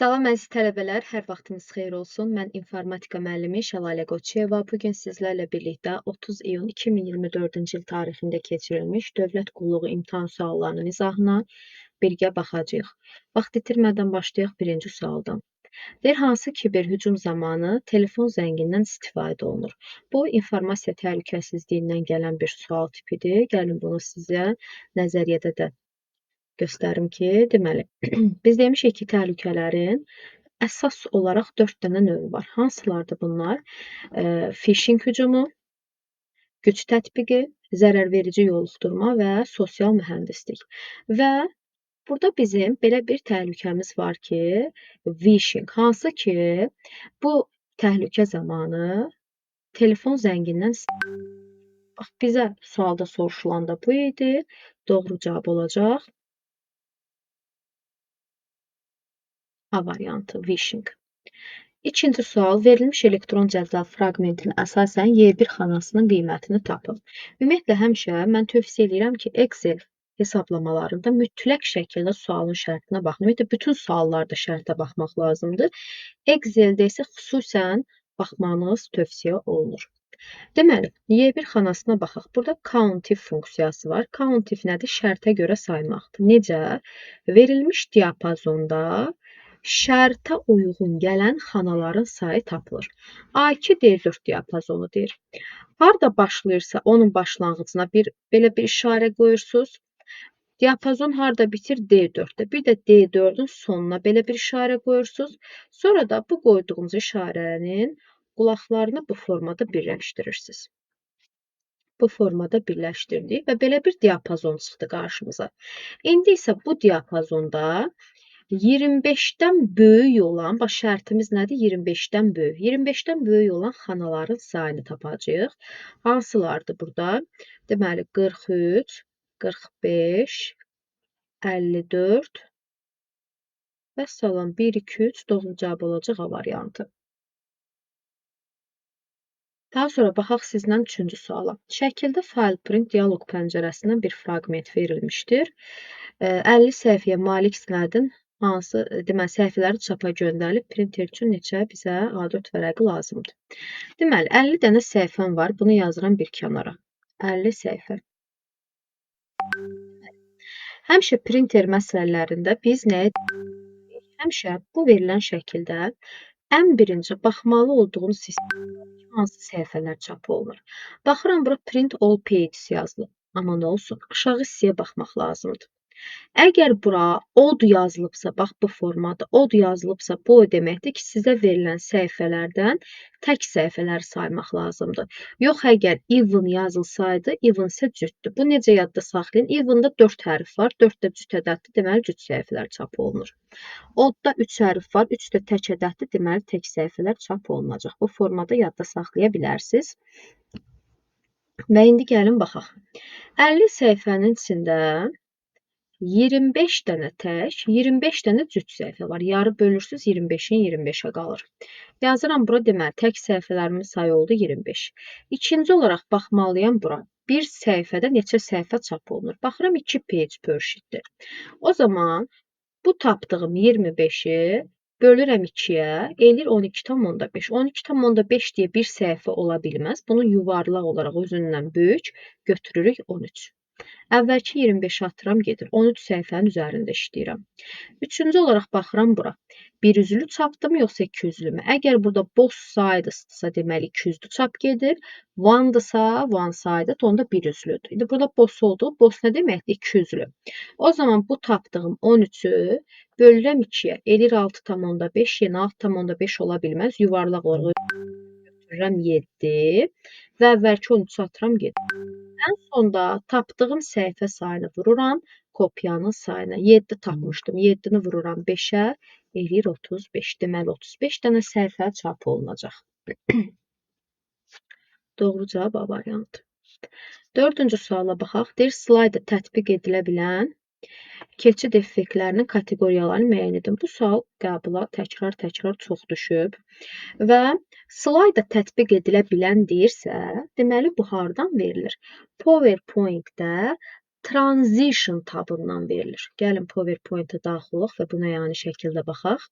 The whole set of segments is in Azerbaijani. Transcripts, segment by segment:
Salam əziz tələbələr, hər vaxtınız xeyir olsun. Mən informatika müəllimi Şəlalə Qoçuyeva. Bu gün sizlərlə birlikdə 30 iyun 2024-cü il tarixində keçirilmiş dövlət qulluğu imtahan suallarının izahına birgə baxacağıq. Vaxt itirmədən başlayaq birinci sualdan. Deyir, hansı kiberhücum zamanı telefon zəngindən istifadə olunur? Bu, informasiya təhlükəsizliyindən gələn bir sual tipidir. Gəlin bunu sizə nəzəriyyədə də göstərim ki, deməli, biz demişik ki, təhlükələrin əsas olaraq 4 dənə növü var. Hansılardır bunlar? Phishing hücumu, güc tətbiqi, zərərverici yoluxdurma və sosial mühəndislik. Və burada bizim belə bir təhlükəmiz var ki, phishing, hansı ki, bu təhlükə zamanı telefon zəngindən bax, bizə sualda soruşulan da bu idi. Doğru cavab olacaq A variantı, phishing. İkinci sual, verilmiş elektron cədvəl fraqmentinə əsasən Y1 xanasının qiymətini tapın. Ümumiyyətlə, həmişə mən tövsiyə edirəm ki, Excel hesablamalarında mütləq şəkildə sualın şərtinə baxın. Ümumiyyətlə, bütün suallarda şərtə baxmaq lazımdır. Exceldə isə xüsusən baxmanız tövsiyə olunur. Deməli, Y1 xanasına baxaq. Burada countif funksiyası var. Countif nədir? Şərtə görə saymaqdır. Necə? Verilmiş diapazonda şərtə uyğun gələn xanaların sayı tapılır. A2 D4 diapazonu deyir. Harada başlayırsa onun başlanğıcına belə bir işarə qoyursunuz. Diapazon harada bitir? D4-də. Bir də D4-ün sonuna belə bir işarə qoyursunuz. Sonra da bu qoyduğunuz işarənin qulaqlarını bu formada birləşdirirsiniz. Bu formada birləşdirdik və belə bir diapazon çıxdı qarşımıza. İndi isə bu diapazonda 25-dən böyük olan, bax şərtimiz nədir? 25-dən böyük. 25-dən böyük olan xanaların sayını tapacağıq. Hansılardır burada? Deməli, 43, 45, 54 və salam 1, 2, 3 doğru cavab olacaq A variantı. Daha sonra baxaq sizlə üçüncü suala. Şəkildə file print dialoq pəncərəsindən bir fraqment verilmişdir. 50 səhifəyə malik sənədin hansı, deməli, səhifələri çapa göndərilib, printer üçün neçə bizə A4 vərəqi lazımdır. Deməli, 50 dənə səhifəm var. Bunu yazıram bir kənara. 50 səhifə. Həmişə printer məsələlərində biz nəyə həmişə bu verilən şəkildə ən birinci baxmalı olduğunuz sistem hansı səhifələr çap olunur. Baxıram, bura print all pages yazılıb. Amma nə olsun? Aşağı hissəyə baxmaq lazımdır. Əgər bura od yazılıbsa, bax bu formada od yazılıbsa, bu o deməkdir ki, sizə verilən səhifələrdən tək səhifələri saymaq lazımdır. Yox, əgər even yazılsaydı, even isə cütdür. Bu necə yadda saxlayın? Even'da 4 hərf var, 4 də cüt ədəddir, deməli cüt səhifələr çap olunur. Odda 3 hərf var, 3 də tək ədəddir, deməli tək səhifələr çap olunacaq. Bu formada yadda saxlaya bilərsiniz. Və indi gəlin baxaq. 50 səhifənin içində 25 dənə tək, 25 dənə cüt səhifə var. Yarı bölürsünüz, 25-in 25-ə qalır. Yazıram bura, deməli, tək səhifələrimin sayı oldu 25. İkinci olaraq baxmalıyam bura. Bir səhifədə neçə səhifə çap olunur? Baxıram, 2 page per sheetdir. O zaman bu tapdığım 25-i bölürəm 2-yə, eləyir 12,5. 12,5 deyə bir səhifə ola bilməz. Bunu yuvarlaq olaraq özündən böyük götürürük 13. Əvvəlki 25-i atıram, gedir. 13 səhifənin üzərində işləyirəm. Üçüncü olaraq baxıram bura. Bir üzlü çapdım, yoxsa 2 üzlümü? Əgər burada both sidesdırsa, deməli 2 üzlü çap gedir. One-dırsa, one-sided, onda bir üzlüdür. İndi burada both oldu. Both nə deməkdir? 2 üzlü. O zaman bu tapdığım 13-ü bölürəm 2-yə. Eləyir 6,5. Yenə 6,5 ola bilməz. Yuvarlaq olaraq götürürəm 7 və əvvəlki 13-ü atıram, gedir. Ən sonda tapdığım səhifə sayını vururam kopyanın sayına. 7 tapmışdım. 7-ni vururam 5-ə, eləyir 35. Deməli, 35 dənə səhifə çap olunacaq. Doğru cavab A variantı. Dördüncü suala baxaq. Deyir, slayda tətbiq edilə bilən keçid effektlərinin kateqoriyalarını müəyyən edin. Bu sual qəbula təkrar çox düşüb və slayda tətbiq edilə bilən deyirsə, deməli bu hardan verilir? PowerPoint-də transition tabından verilir. Gəlin PowerPoint-a daxil olaq və buna yəni şəkildə baxaq.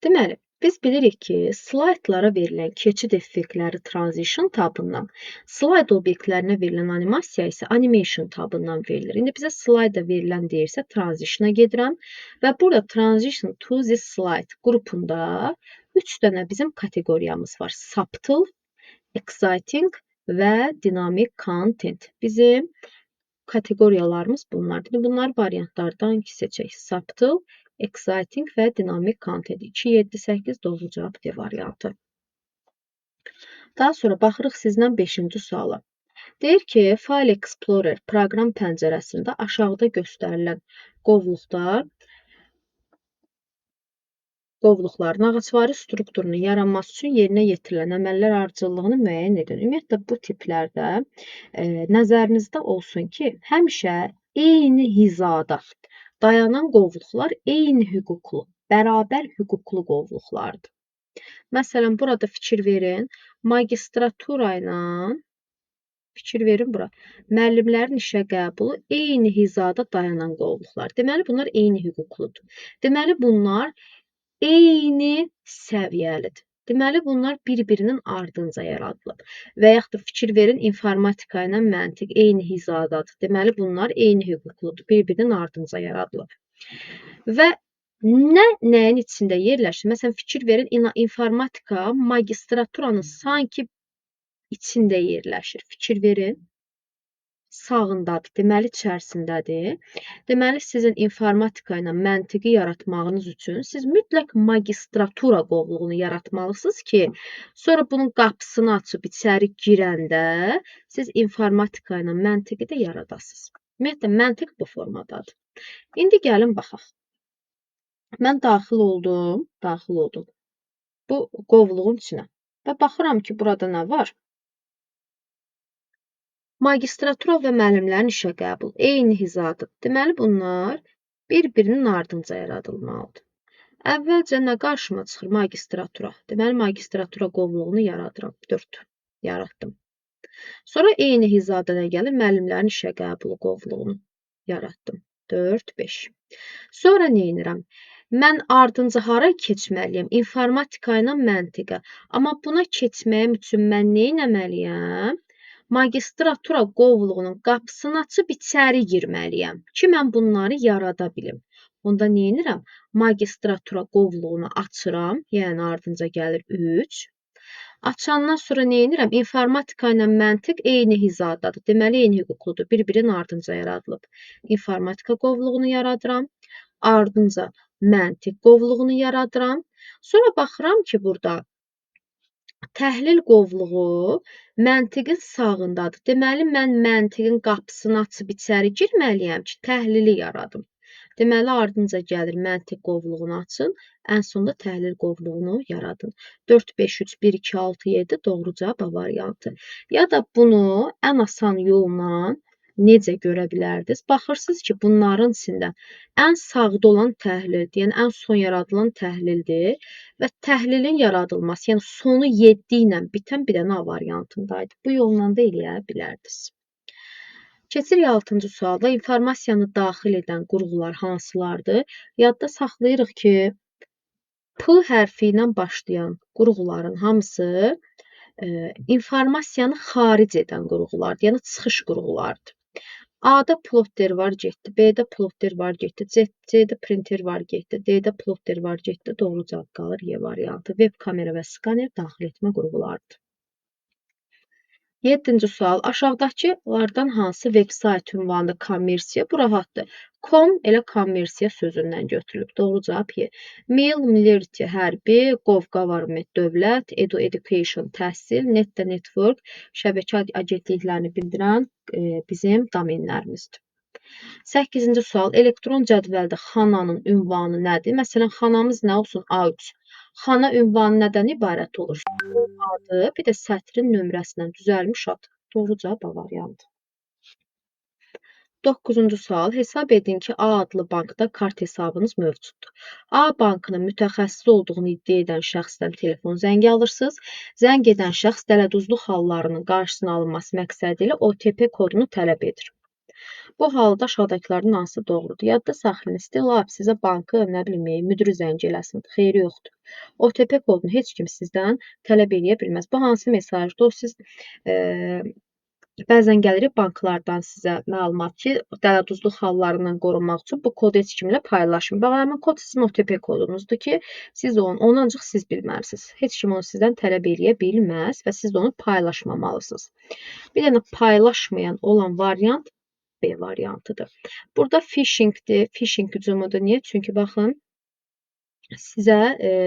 Deməli, biz bilirik ki, slaydlara verilən keçid effektləri transition tabından, slayd obyektlərinə verilən animasiya isə animation tabından verilir. İndi bizə slayda verilən deyirsə transition-a gedirəm və burada transition to this slide qrupunda 3 dənə bizim kateqoriyamız var. Subtle, exciting və dynamic content. Bizim kateqoriyalarımız bunlardır. Bunlar variantlardan hangisi seçək? Subtle, exciting və dynamic content. 2, 7, 8 doğru cavab D variantı. Daha sonra baxırıq sizlə 5-ci suala. Deyir ki, File Explorer proqram pəncərəsində aşağıda göstərilən qovluqların ağacvari strukturunun yaranması üçün yerinə yetirilən əməllər ardıcıllığını müəyyən edin. Ümumiyyətlə, bu tiplərdə nəzərinizdə olsun ki, həmişə eyni hizada dayanan qovluqlar eyni hüquqlu, bərabər hüquqlu qovluqlardır. Məsələn, burada fikir verin, magistratura ilə müəllimlərin işə qəbulu eyni hizada dayanan qovluqlar. Deməli, bunlar eyni hüquqludur. Deməli, bunlar eyni səviyyəlidir. Deməli, bunlar bir-birinin ardınca yaradılıb. Və yaxud da fikir verin, informatika ilə məntiq eyni hizadadır. Deməli, bunlar eyni hüquqludur, bir-birinin ardınca yaradılıb. Və nəyin içində yerləşir? Məsələn, fikir verin, informatika magistraturanın sanki içində yerləşir. Fikir verin. Sağındadır, deməli içərisindədir. Deməli, sizin informatika ilə məntiqi yaratmağınız üçün siz mütləq magistratura qovluğunu yaratmalısınız ki, sonra bunun qapısını açıb içəri girəndə siz informatika ilə məntiqi də yaradasınız. Ümumiyyətlə, məntiq bu formadadır. İndi gəlin baxaq. Mən daxil oldum bu qovluğun içinə və baxıram ki, burada nə var? Magistratura və müəllimlərin işə qəbul eyni hizadır. Deməli, bunlar bir-birinin ardınca yaradılmalıdır. Əvvəlcə nə qarşıma çıxır? Magistratura. Deməli, magistratura qovluğunu yaradıram. 4 yaratdım. Sonra eyni hizada nə gəlir? Müəllimlərin işə qəbulu qovluğunu yaratdım. 4, 5. Sonra nə edirəm? Mən ardınca hara keçməliyəm? İnformatika ilə məntiqə. Amma buna keçməyim üçün mən nə etməliyəm? Magistratura qovluğunun qapısını açıb içəri girməliyəm ki, mən bunları yarada bilim. Onda nə edirəm? Magistratura qovluğunu açıram, yəni ardınca gəlir 3. Açandan sonra nə edirəm? İnformatika ilə məntiq eyni hizadadır. Deməli, eyni hüquqludur. Bir-birinin ardınca yaradılıb. İnformatika qovluğunu yaradıram. Ardınca məntiq qovluğunu yaradıram. Sonra baxıram ki, burada təhlil qovluğu məntiqin sağındadır. Deməli, mən məntiqin qapısını açıb içəri girməliyəm ki, təhlili yaradım. Deməli, ardınca gəlir məntiq qovluğunu açın, ən sonda təhlil qovluğunu yaradın. 4, 5, 3, 1, 2, 6, 7 doğru cavab variantı. Ya da bunu ən asan yolla necə görə bilərdiniz? Baxırsınız ki, bunların içində ən sağda olan təhlildir, yəni ən son yaradılan təhlildir və təhlilin yaradılması, yəni sonu 7 ilə bitən bir dənə A variantındaydı. Bu yolla da eləyə bilərdiniz. Keçirik 6-cı sualda. İnformasiyanı daxil edən qurğular hansılardır? Yadda saxlayırıq ki, P hərfi ilə başlayan qurğuların hamısı informasiyanı xaric edən qurğulardır, yəni çıxış qurğulardır. A-da plotter var, getdi. B-də plotter var, getdi. C-də printer var, getdi. D-də plotter var, getdi. Doğru cavab qalır Y variantı. Web kamera və skaner daxil etmə qurğularıdır. 7-ci sual. Aşağıdakılardan hansı veb-sayt ünvanı kommersiya? Bu rahatdır. Com elə kommersiya sözündən götürülüb. Doğru cavab Y. Mail, Military, hərbi, Gov, government, dövlət, Edu, education, təhsil, Net, network, şəbəkə agentliklərini bildirən bizim domenlərimizdir. 8-ci sual. Elektron cədvəldə xananın ünvanı nədir? Məsələn, xanamız nə olsun? A3. Xana ünvanı nədən ibarət olur? Adı, bir də sətrin nömrəsindən düzəlmiş ad. Doğru cavab A variantı. 9-cu sual. Hesab edin ki, A adlı bankda kart hesabınız mövcuddur. A bankının mütəxəssis olduğunu iddia edən şəxsdən telefon zəngi alırsınız. Zəng edən şəxs dələduzluq hallarının qarşısının alınması məqsədi ilə OTP kodunu tələb edir. Bu halda aşağıdakılardan hansı doğrudur? Yadda saxlayın, Stilab sizə bankı, nə bilim, müdiri zəng eləsin. Xeyri yoxdur. OTP kodunu heç kim sizdən tələb eləyə bilməz. Bu hansı mesajdır? O siz bəzən gəlirik banklardan sizə məlumat ki, dələduzluq hallarından qorunmaq üçün bu kodu heç kimlə paylaşmayın. Bax, həmin kod sizin OTP kodunuzdur ki, siz onu ancaq siz bilməlisiniz. Heç kim onu sizdən tələb eləyə bilməz və siz onu paylaşmamalısınız. Bir dənə paylaşmayan olan variant B variantıdır. Burada phishingdir, phishing hücumudur. Niyə? Çünki baxın, sizə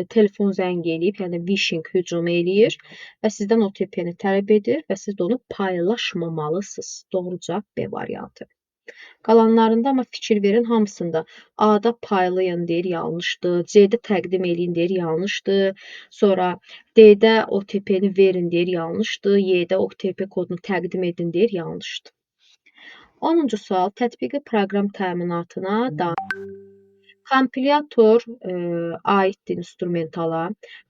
telefon zəng eləyib, yəni phishing hücum eləyir və sizdən OTP-ni tələb edir və siz də onu paylaşmamalısınız. Doğru cavab B variantı. Qalanlarında amma fikir verin, hamısında A-da paylayın deyir, yanlışdır. C-də təqdim eləyin deyir, yanlışdır. Sonra D-də OTP-ni verin deyir, yanlışdır. Y-də OTP kodunu təqdim edin deyir, yanlışdır. 10-cu sual tətbiqi proqram təminatına Kompilyator aiddir instrumentala,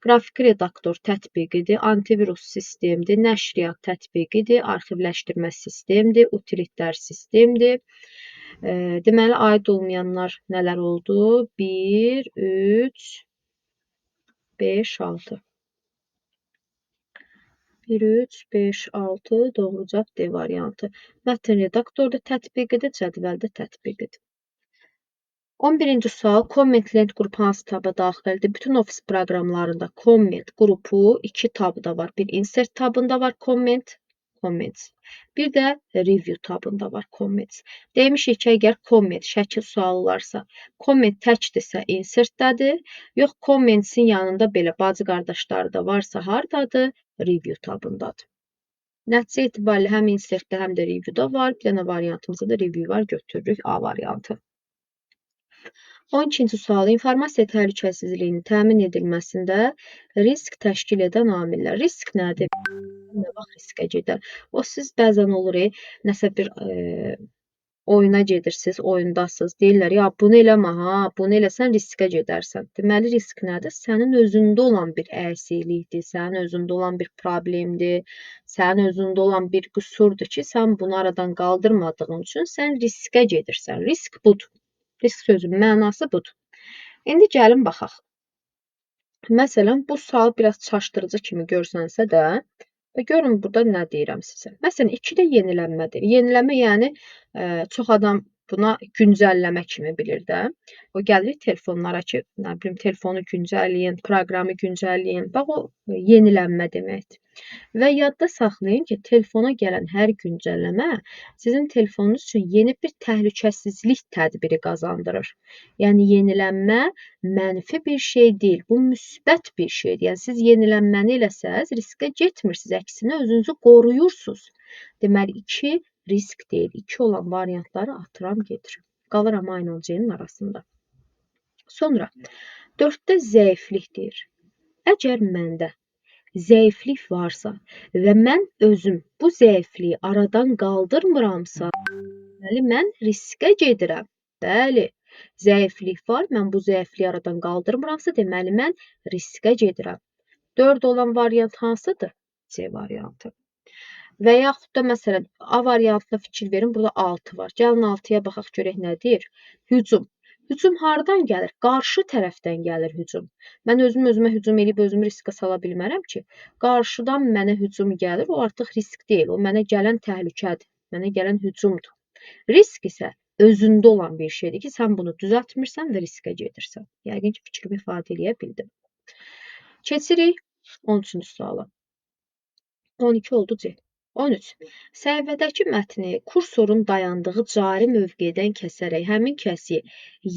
qrafik redaktor tətbiqidir, antivirus sistemdir, nəşriyyat tətbiqidir, arxivləşdirmə sistemdir, utilitlər sistemdir. Deməli, aid olmayanlar nələr oldu? 1, 3, 5, 6. 1, 3, 5, 6 doğru cavab D variantı. Mətn redaktorda tətbiqidir, cədvəldə tətbiqidir. 11-ci sual, comment lent qrupu hansı taba daxildir? Bütün ofis proqramlarında comment qrupu 2 tabda var. Bir insert tabında var comments. Bir də review tabında var comments. Demişik ki, əgər comment şəkil sualı varsa, comment təkdirsə insertdədir. Yox, commentsin yanında belə bacı qardaşları da varsa hardadır? Review tabındadır. Nəticə etibarilə həm insertdə, həm də reviewda var. Bir dənə variantımızda da review var, götürürük A variantı. 12-ci sual, informasiya təhlükəsizliyinin təmin edilməsində risk təşkil edən amillər. Risk nədir? Nə vaxt riskə gedər? O siz bəzən olur, nəsə bir oyuna gedirsiniz, oyundasınız, deyirlər, ya bunu eləmə, ha, bunu eləsən riskə gedərsən. Deməli, risk nədir? Sənin özündə olan bir əksiklikdir, sənin özündə olan bir problemdir, sənin özündə olan bir qüsurdur ki, sən bunu aradan qaldırmadığın üçün sən riskə gedirsən. Risk budur. Risk sözünün mənası budur. İndi gəlin baxaq. Məsələn, bu sual biraz çaşdırıcı kimi görsənsə də, və görün burada nə deyirəm sizə. Məsələn, 2-də yenilənmədir. Yenilənmə yəni çox adam buna güncəlləmə kimi bilir də. O gəlirik telefonlara ki, nə bilim, telefonu güncəlləyin, proqramı güncəlləyin. Bax, o yenilənmə deməkdir. Və yadda saxlayın ki, telefona gələn hər güncəlləmə sizin telefonunuz üçün yeni bir təhlükəsizlik tədbiri qazandırır. Yəni, yenilənmə mənfi bir şey deyil, bu müsbət bir şeydir. Yəni, siz yenilənməni eləsəz, riskə getmirsiniz, əksinə özünüzü qoruyursunuz. Deməli, 2 risk deyil, 2 olan variantları atıram, gedirim. Qalıram A ilə C-nin arasında. Sonra, 4-də zəiflik deyir. Əgər məndə zəiflik varsa və mən özüm bu zəifliyi aradan qaldırmıramsa, deməli, mən riskə gedirəm. Bəli, zəiflik var, mən bu zəifliyi aradan qaldırmıramsa, deməli, mən riskə gedirəm. 4 olan variant hansıdır? C variantı. Və yaxud da, məsələn, A variantına fikir verin, burada 6 var. Gəlin 6-ya baxaq, görək nə deyir? Hücum. Hücum hardan gəlir? Qarşı tərəfdən gəlir hücum. Mən özümə hücum edib özümü riskə sala bilmərəm ki. Qarşıdan mənə hücum gəlir, o artıq risk deyil. O mənə gələn təhlükədir, mənə gələn hücumdur. Risk isə özündə olan bir şeydir ki, sən bunu düzəltmirsən və riskə gedirsən. Yəqin ki, fikrimi ifadə eləyə bildim. Keçirik 13-cü suala. 12 oldu C. 13. Səhifədəki mətni kursorun dayandığı cari mövqedən kəsərək həmin kəsiyi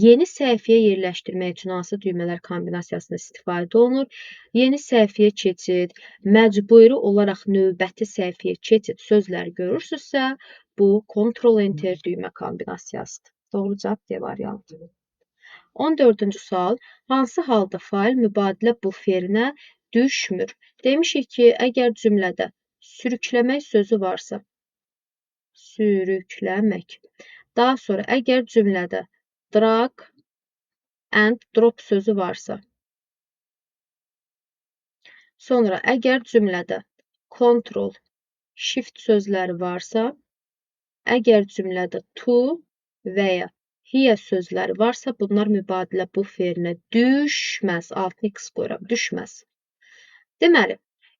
yeni səhifəyə yerləşdirmək üçün hansı düymələr kombinasiyasında istifadə olunur? Yeni səhifəyə keçid, məcburi olaraq növbəti səhifəyə keçid sözləri görürsünüzsə, bu Ctrl-Enter düymə kombinasiyasıdır. Doğru cavab D variantı. 14-cü sual. Hansı halda fail mübadilə buferinə düşmür? Demişik ki, əgər cümlədə sürükləmək sözü varsa, sürükləmək. Daha sonra, əgər cümlədə drag and drop sözü varsa, sonra, əgər cümlədə control, shift sözləri varsa, Əgər cümlədə to və ya here sözləri varsa, bunlar mübadilə bu feilinə düşməz. Altını x qoyuram, düşməz. Deməli,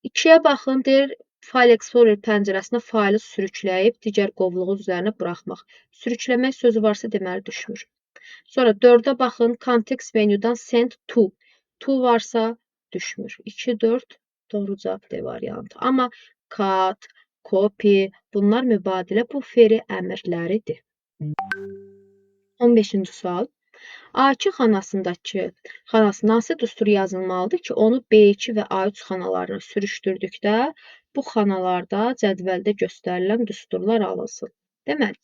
2-yə baxın, deyir, File Explorer pəncərəsinə faylı sürükləyib digər qovluğun üzərinə buraxmaq. Sürükləmək sözü varsa, deməli, düşmür. Sonra 4-ə baxın, Context menyudan send to. To varsa, düşmür. 2, 4 doğru cavab D variantı. Amma cut, copy, bunlar mübadilə bu feili əmrləridir. 15-ci sual. A2 xanasında hansı düstur yazılmalıdır ki, onu B2 və A3 xanalarına sürüşdürdükdə bu xanalarda cədvəldə göstərilən düsturlar alınsın. Deməli,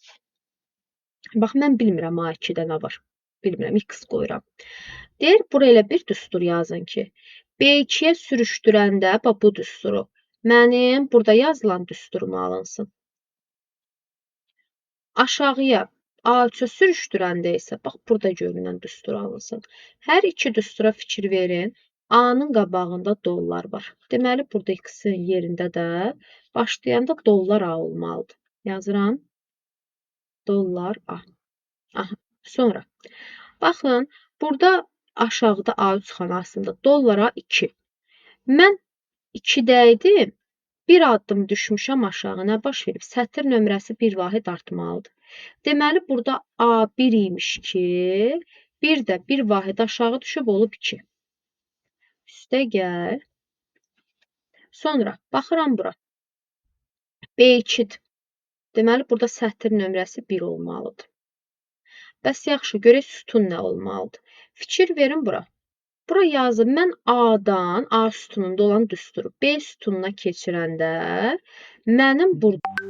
bax, mən bilmirəm A2-də nə var. Bilmirəm, X qoyuram. Deyir, buraya elə bir düstur yazın ki, B2-yə sürüşdürəndə, bax, bu düsturu, mənim burada yazılan düsturumu alınsın. Aşağıya A3-ə sürüşdürəndə isə, bax, burada görünən düstur alınsın. Hər iki düstura fikir verin. A-nın qabağında dollar var. Deməli, burada X-in yerində də başlayanda dollar A olmalıdır. Yazıram. Dollar A. Aha. Sonra, baxın, burada aşağıda A3 xanasında dollara 2. Mən 2-dəydim, bir addım düşmüşəm aşağı. Nə baş verib? Sətr nömrəsi bir vahid artmalıdır. Deməli, burada A1 imiş ki, bir də bir vahid aşağı düşüb olub 2. Üstə gəl. Sonra, baxıram bura. B2-dir. Deməli, burada sətr nömrəsi 1 olmalıdır. Bəs yaxşı, görək sütun nə olmalıdır? Fikir verin bura. Bura yazın, mən A-dan, A sütununda olan düsturu B sütununa keçirəndə mənim burada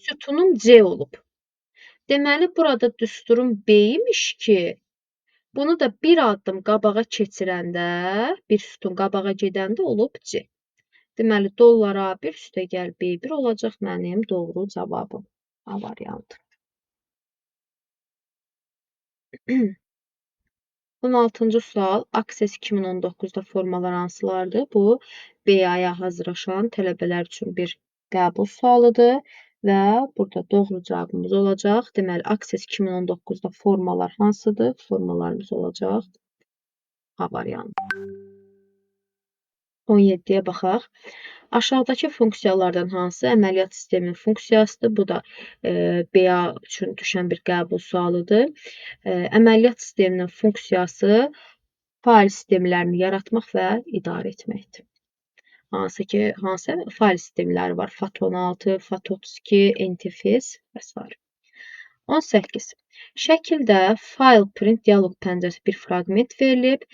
sütunum C olub. Deməli, burada düsturum B imiş ki, bunu da bir addım qabağa keçirəndə, bir sütun qabağa gedəndə olub C. Deməli, dollar A1 üstə gəl B1 olacaq mənim doğru cavabım. A variantı. 16-cı sual. Access 2019-da formalar hansılardır? Bu, BA-ya hazırlaşan tələbələr üçün bir qəbul sualıdır və burada doğru cavabımız olacaq. Deməli, Access 2019-da formalar hansıdır? Formalarımız olacaq A variantı. 17-yə baxaq. Aşağıdakı funksiyalardan hansı əməliyyat sisteminin funksiyasıdır? Bu da BA üçün düşən bir qəbul sualıdır. Əməliyyat sisteminin funksiyası fail sistemlərini yaratmaq və idarə etməkdir. Hansı fail sistemləri var? FAT16, FAT32, NTFS və s. 18. Şəkildə file print dialoq pəncərəsi bir fraqment verilib.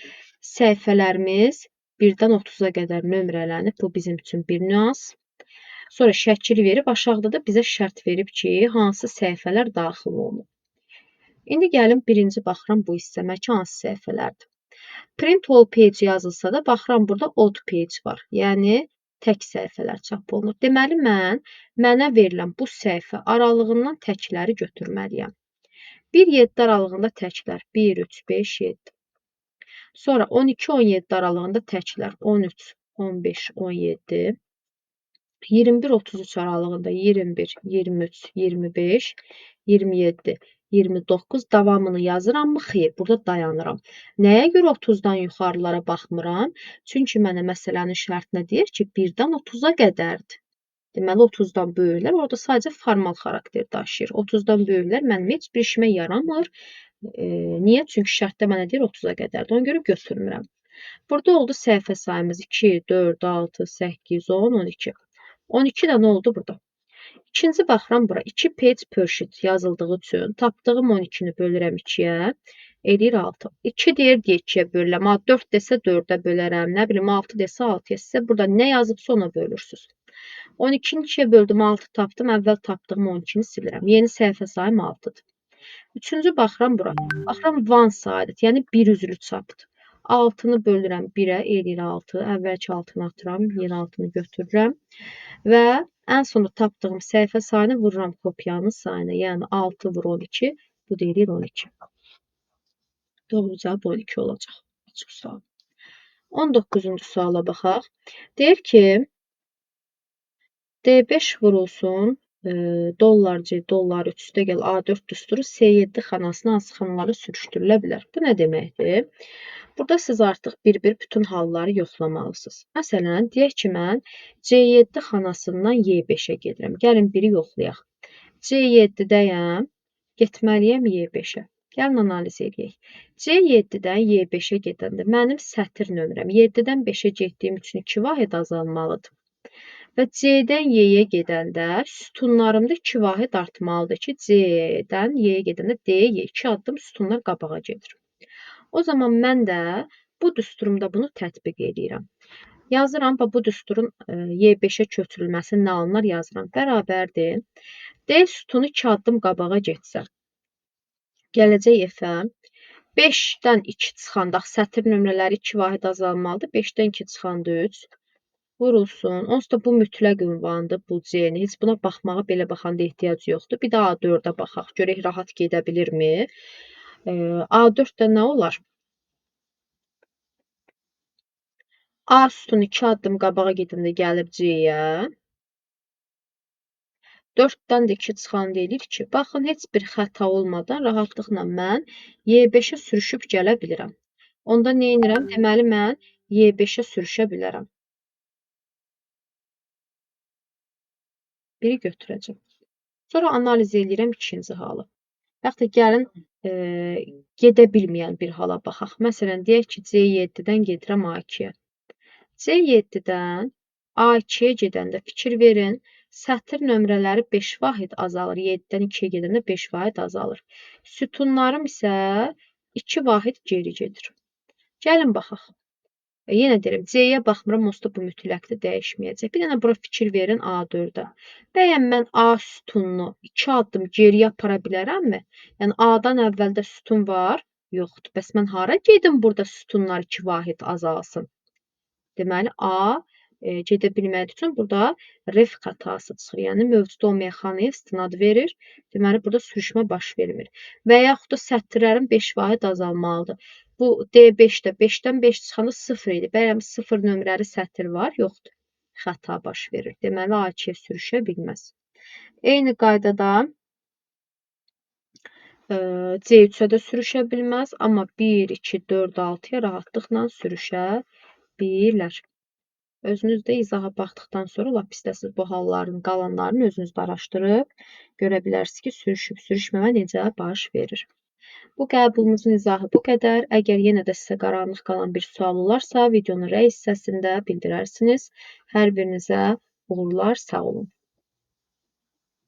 Səhifələrimiz 1-dən 30-a qədər nömrələnib. Bu bizim üçün bir nüans. Sonra şəkil verib, aşağıda da bizə şərt verib ki, hansı səhifələr daxil olunub. İndi gəlin birinci baxıram bu hissəmə ki, hansı səhifələrdir. Print all page yazılsa da, baxıram burada odd page var. Yəni, tək səhifələr çap olunur. Deməli, mənə verilən bu səhifə aralığından təkləri götürməliyəm. 1-7 aralığında təklər 1, 3, 5, 7. Sonra 12-17 aralığında təklər 13, 15, 17. 21-33 aralığında 21, 23, 25, 27, 29 davamını yazırammı? Xeyr, burada dayanıram. Nəyə görə 30-dan yuxarılara baxmıram? Çünki mənə məsələnin şərtinə deyir ki, 1-dən 30-a qədərdir. Deməli, 30-dan böyüklər orada sadəcə formal xarakter daşıyır. 30-dan böyüklər mənim heç bir işimə yaramır. Niyə? Çünki şərtdə mənə deyir 30-a qədərdir. Ona görə götürmürəm. Burada oldu səhifə sayımız 2, 4, 6, 8, 10, 12. 12 də nə oldu burada? İkinci baxıram bura. 2 page per sheet yazıldığı üçün tapdığım 12-ni bölürəm 2-yə. Eləyir 6. 2 deyir 2-yə bölürəm. 4 desə 4-ə bölərəm. Nə bilim 6 desə 6-ya. Sizə burada nə yazıbsa ona bölürsünüz. 12-ni 2-yə böldüm, 6 tapdım. Əvvəl tapdığım 12-ni silirəm. Yeni səhifə sayım 6-dır. Üçüncü baxıram bura. Baxıram one sided, yəni bir üzlü çapdır. 6-nı bölürəm 1-ə, eləyir 6. Əvvəlki 6-nı atıram, yeni 6-nı götürürəm. Və ən sonunda tapdığım səhifə sayını vururam kopyanın sayına. Yəni 6 vur 12, bu deyir 12. Doğru cavab 12 olacaq. Açıq sual. 19-cu suala baxaq. Deyir ki, D5 vurulsun dollar C, dollar 3 üstəgəl A4 düsturu S7 xanasına hansı xanalara sürüşdürülə bilər? Bu nə deməkdir? Burada siz artıq bir-bir bütün halları yoxlamalısınız. Məsələn, deyək ki, mən C7 xanasından Y5-ə gedirəm. Gəlin biri yoxlayaq. C7-dəyəm, getməliyəm Y5-ə. Gəlin analiz edək. C7-dən Y5-ə gedəndə mənim sətir nömrəm 7-dən 5-ə getdiyim üçün 2 vahid azalmalıdır. Və C-dən Y-yə gedəndə sütunlarımda 2 vahid artmalıdır ki, C-dən Y-yə gedəndə D, Y 2 addım sütunlar qabağa gedir. O zaman mən də bu düsturumda bunu tətbiq edirəm. Yazıram, bu düsturun Y5-ə köçürülməsi nə alınır yazıram. Bərabərdir. D sütunu 2 addım qabağa getsə, gələcək F-ə 5-dən 2 çıxanda sətir nömrələri 2 vahid azalmalıdır. 5-dən 2 çıxanda 3 vurulsun. Onsuz da bu mütləq ünvandır, bu C-ni. Heç buna baxmağa, belə baxanda ehtiyac yoxdur. Bir də A4-ə baxaq. Görək rahat gedə bilirmi? A4-də nə olar? A sütunu 2 addım qabağa gedəndə gəlib C-yə. 4-dən də 2 çıxanda eləyir ki, baxın, heç bir xəta olmadan rahatlıqla mən Y5-ə sürüşüb gələ bilirəm. Onda nə edirəm? Deməli, mən Y5-ə sürüşə bilərəm. Biri götürəcəm. Sonra analiz edirəm ikinci halı. Yaxud da gəlin gedə bilməyən bir hala baxaq. Məsələn, deyək ki, C7-dən gedirəm A2-yə. C7-dən A2-yə gedəndə fikir verin, sətir nömrələri 5 vahid azalır. 7-dən 2-yə gedəndə 5 vahid azalır. Sütunlarım isə 2 vahid geri gedir. Gəlin baxaq. Yenə deyirəm, C-yə baxmıram, onsuz da bu mütləqdə dəyişməyəcək. Bir dənə bura fikir verin A4-ə. Bəyəm mən A sütununu 2 addım geriyə apara bilərəmmi? Yəni A-dan əvvəldə sütun var? Yoxdur. Bəs mən hara gedim burada sütunlar 2 vahid azalsın? Deməli, A gedə bilmədiyi üçün burada ref xətası çıxır. Yəni mövcud olmayan xanaya istinad verir. Deməli, burada sürüşmə baş vermir. Və yaxud da sətirlərin 5 vahid azalmalıdır. Bu D5-də 5-dən 5 çıxanda 0 idi. Bəyəm 0 nömrəli sətir var? Yoxdur. Xəta baş verir. Deməli, A2-yə sürüşə bilməz. Eyni qaydada C3-ə də sürüşə bilməz. Amma 1, 2, 4, 6-ya rahatlıqla sürüşə bilirlər. Özünüz də izaha baxdıqdan sonra lap istəsiz bu halların qalanlarını özünüz də araşdırıb görə bilərsiniz ki, sürüşüb, sürüşməmə necə baş verir. Bu qəbulumuzun izahı bu qədər. Əgər yenə də sizə qaranlıq qalan bir sual olarsa, videonun rəy hissəsində bildirərsiniz. Hər birinizə uğurlar, sağ olun.